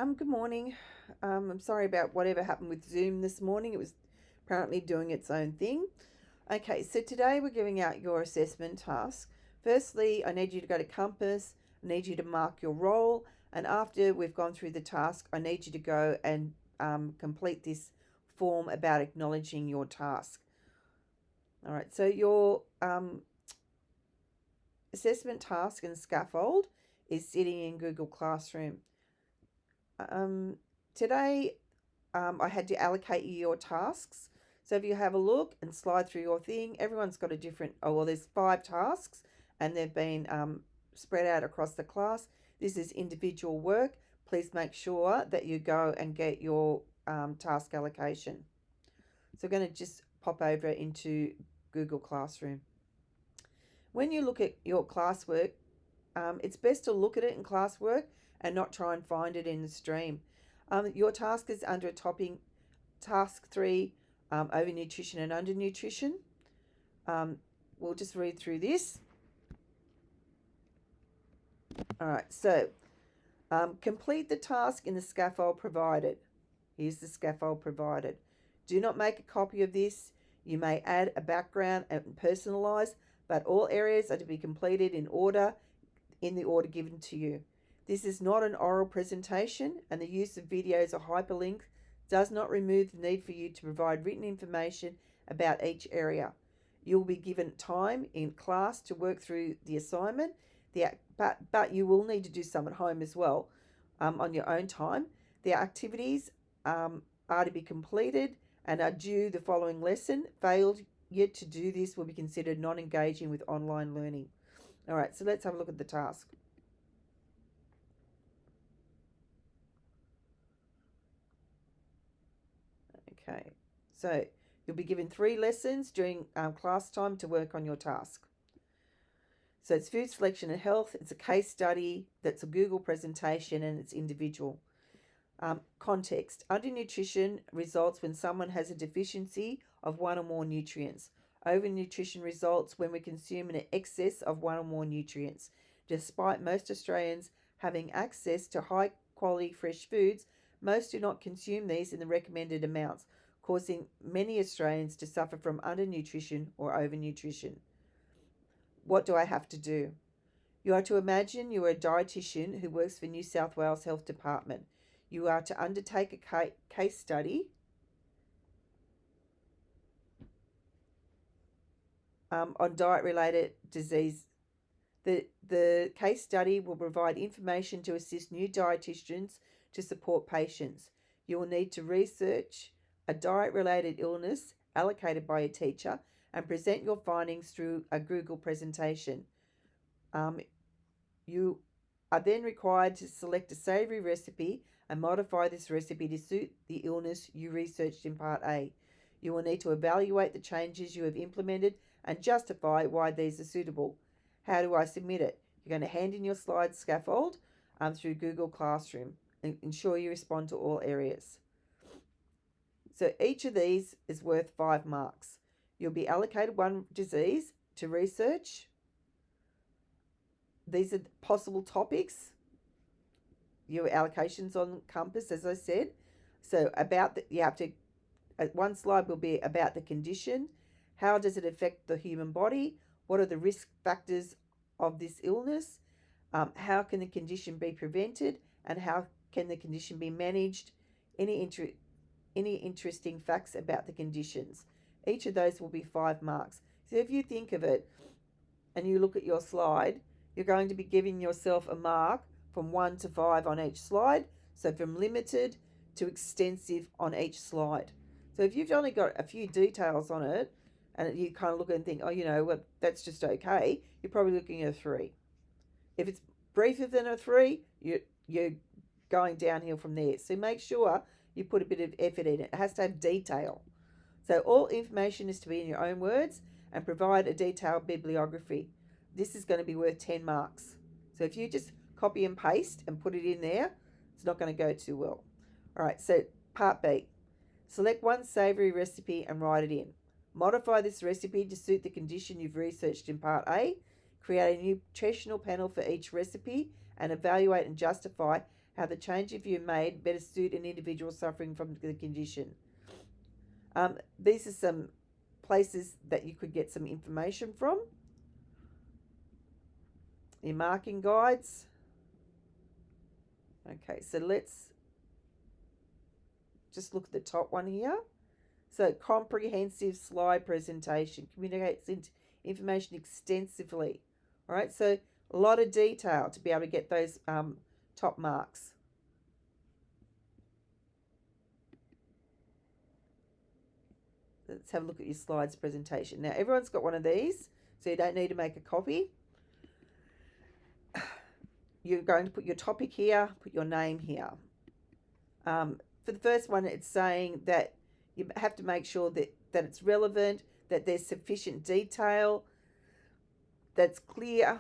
Good morning. I'm sorry about whatever happened with Zoom this morning. It was apparently doing its own thing. Okay, so today we're giving out your assessment task. Firstly, I need you to go to Compass. I need you to mark your role. And after we've gone through the task, I need you to go and complete this form about acknowledging your task. All right, so your assessment task and scaffold is sitting in Google Classroom. Um, Today, I had to allocate you your tasks. So if you have a look and slide through your thing, everyone's got a different, there's 5 tasks and they've been spread out across the class. This is individual work. Please make sure that you go and get your task allocation. So we're going to just pop over into Google Classroom. When you look at your classwork, it's best to look at it in classwork and not try and find it in the stream. Your task is under topping task 3, over nutrition and under nutrition. We'll just read through this. All right, so complete the task in the scaffold provided. Here's the scaffold provided. Do not make a copy of this. You may add a background and personalize, but all areas are to be completed in the order given to you. This is not an oral presentation, and the use of videos or hyperlinks does not remove the need for you to provide written information about each area. You will be given time in class to work through the assignment, but you will need to do some at home as well on your own time. The activities are to be completed and are due the following lesson. Failed yet to do this will be considered non-engaging with online learning. All right, so let's have a look at the task. Okay, so you'll be given 3 lessons during class time to work on your task. So it's food selection and health, it's a case study, that's a Google presentation, and it's individual. Context. Undernutrition results when someone has a deficiency of one or more nutrients. Overnutrition results when we consume an excess of one or more nutrients. Despite most Australians having access to high quality fresh foods, most do not consume these in the recommended amounts, causing many Australians to suffer from undernutrition or overnutrition. What do I have to do? You are to imagine you are a dietitian who works for New South Wales Health Department. You are to undertake a case study on diet-related disease. The case study will provide information to assist new dietitians to support patients. You will need to research a diet-related illness allocated by a teacher and present your findings through a Google presentation. You are then required to select a savoury recipe and modify this recipe to suit the illness you researched in Part A. You will need to evaluate the changes you have implemented and justify why these are suitable. How do I submit it? You're going to hand in your slide scaffold through Google Classroom and ensure you respond to all areas. So each of these is worth 5 marks. You'll be allocated 1 disease to research. These are possible topics. Your allocations on Compass, as I said. So you have to, 1 slide will be about the condition. How does it affect the human body? What are the risk factors of this illness? How can the condition be prevented? And how can the condition be managed? Any interesting facts about the conditions. Each of those will be 5 marks. So if you think of it and you look at your slide, you're going to be giving yourself a mark from 1 to 5 on each slide. So from limited to extensive on each slide. So if you've only got a few details on it and you kind of look and think, well, that's just okay, you're probably looking at a 3. If it's briefer than a 3, you're going downhill from there. So make sure you put a bit of effort in it. It has to have detail. So all information is to be in your own words and provide a detailed bibliography. This is going to be worth 10 marks. So if you just copy and paste and put it in there, it's not going to go too well. All right, so Part B. Select 1 savoury recipe and write it in. Modify this recipe to suit the condition you've researched in Part A. Create a nutritional panel for each recipe and evaluate and justify how the changes you made better suit an individual suffering from the condition. These are some places that you could get some information from. Your marking guides. Okay, so let's just look at the top one here. So comprehensive slide presentation communicates information extensively. All right, so a lot of detail to be able to get those top marks. Let's have a look at your slides presentation. Now, everyone's got one of these, so you don't need to make a copy. You're going to put your topic here, put your name here. For the first one, it's saying that you have to make sure that it's relevant, that there's sufficient detail, that's clear,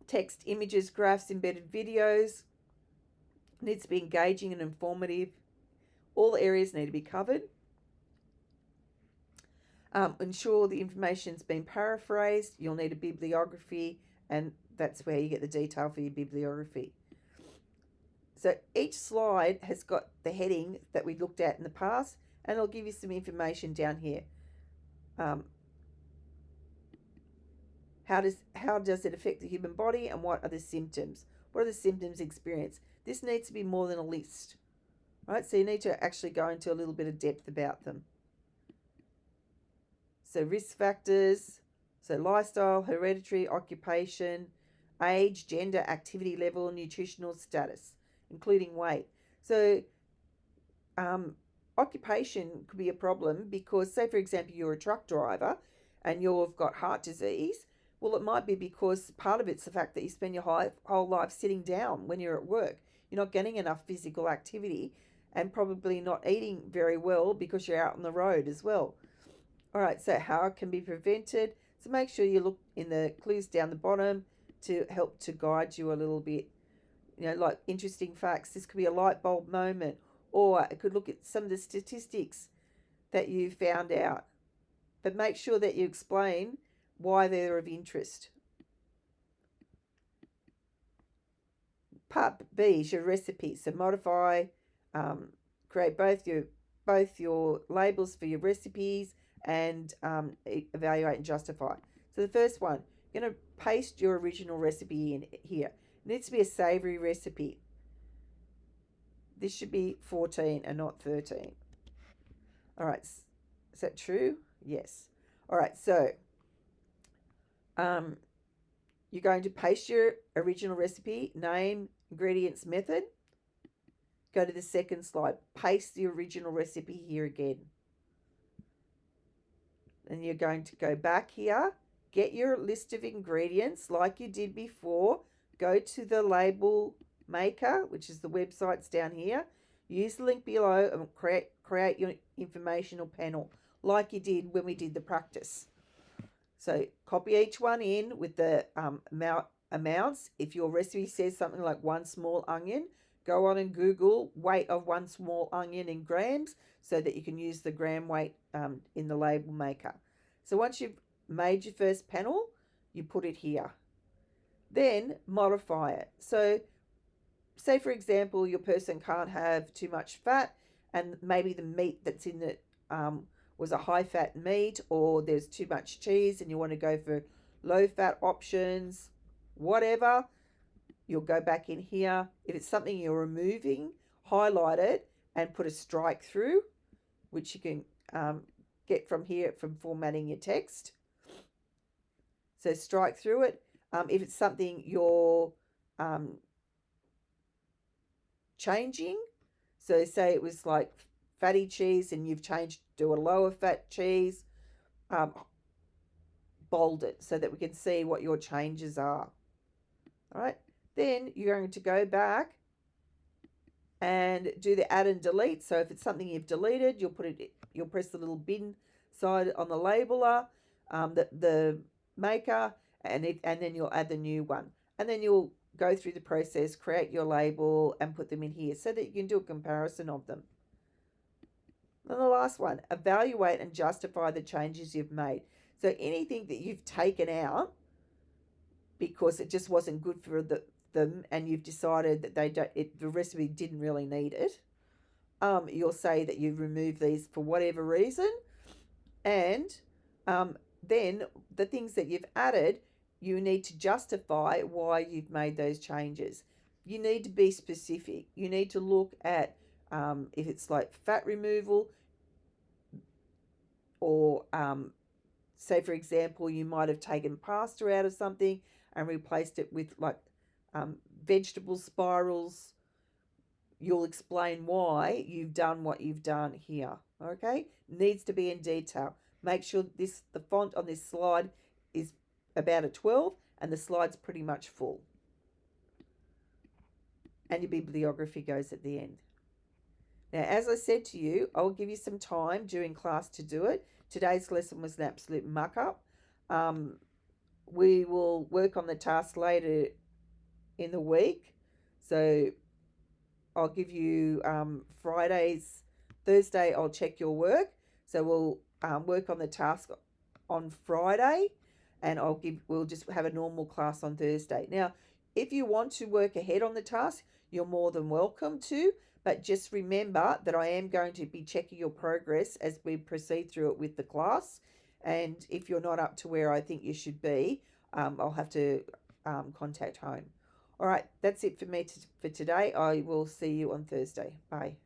text, images, graphs, embedded videos. It needs to be engaging and informative. All areas need to be covered. Ensure the information's been paraphrased. You'll need a bibliography, and that's where you get the detail for your bibliography. So each slide has got the heading that we looked at in the past, and it'll give you some information down here. How does it affect the human body, and what are the symptoms? What are the symptoms experienced? This needs to be more than a list, right? So you need to actually go into a little bit of depth about them. So risk factors, so lifestyle, hereditary, occupation, age, gender, activity level, nutritional status, including weight. So occupation could be a problem because, say, for example, you're a truck driver and you've got heart disease. Well, it might be because part of it's the fact that you spend your whole life sitting down when you're at work. You're not getting enough physical activity and probably not eating very well because you're out on the road as well. All right, so how it can be prevented. So make sure you look in the clues down the bottom to help to guide you a little bit. You know, like interesting facts. This could be a light bulb moment, or it could look at some of the statistics that you found out. But make sure that you explain why they're of interest. Part B is your recipe. So modify, create both your labels for your recipes and evaluate and justify. So the first one, you're going to paste your original recipe in here. It needs to be a savoury recipe. This should be 14 and not 13. All right, is that true? Yes. All right, so you're going to paste your original recipe, name, ingredients, method. Go to the second slide. Paste the original recipe here again. Then you're going to go back here, get your list of ingredients like you did before. Go to the label maker, which is the websites down here. Use the link below and create your informational panel like you did when we did the practice. So copy each one in with the amounts. If your recipe says something like 1 small onion, go on and Google weight of 1 small onion in grams so that you can use the gram weight in the label maker. So once you've made your first panel, you put it here. Then modify it. So say, for example, your person can't have too much fat and maybe the meat that's in it was a high fat meat, or there's too much cheese and you want to go for low fat options, whatever. You'll go back in here. If it's something you're removing, highlight it and put a strike through, which you can get from here from formatting your text. So strike through it. If it's something you're changing, so say it was like fatty cheese and you've changed to a lower fat cheese, bold it so that we can see what your changes are. All right. Then you're going to go back and do the add and delete. So if it's something you've deleted, you'll press the little bin side on the labeler, the maker, and then you'll add the new one. And then you'll go through the process, create your label and put them in here so that you can do a comparison of them. And the last one, evaluate and justify the changes you've made. So anything that you've taken out because it just wasn't good them and you've decided that the recipe didn't really need it, you'll say that you've removed these for whatever reason, and then the things that you've added, you need to justify why you've made those changes. You need to be specific. You need to look at if it's like fat removal, or say, for example, you might have taken pasta out of something and replaced it with like vegetable spirals. You'll explain why you've done what you've done here. Okay, needs to be in detail. Make sure the font on this slide is about a 12 and the slide's pretty much full. And your bibliography goes at the end. Now, as I said to you, I'll give you some time during class to do it. Today's lesson was an absolute muck up. We will work on the task later in the week. So I'll give you Thursday I'll check your work. So we'll work on the task on Friday, and we'll just have a normal class on Thursday. Now, if you want to work ahead on the task, you're more than welcome to, but just remember that I am going to be checking your progress as we proceed through it with the class. And if you're not up to where I think you should be, I'll have to contact home. All right, that's it for me for today. I will see you on Thursday. Bye.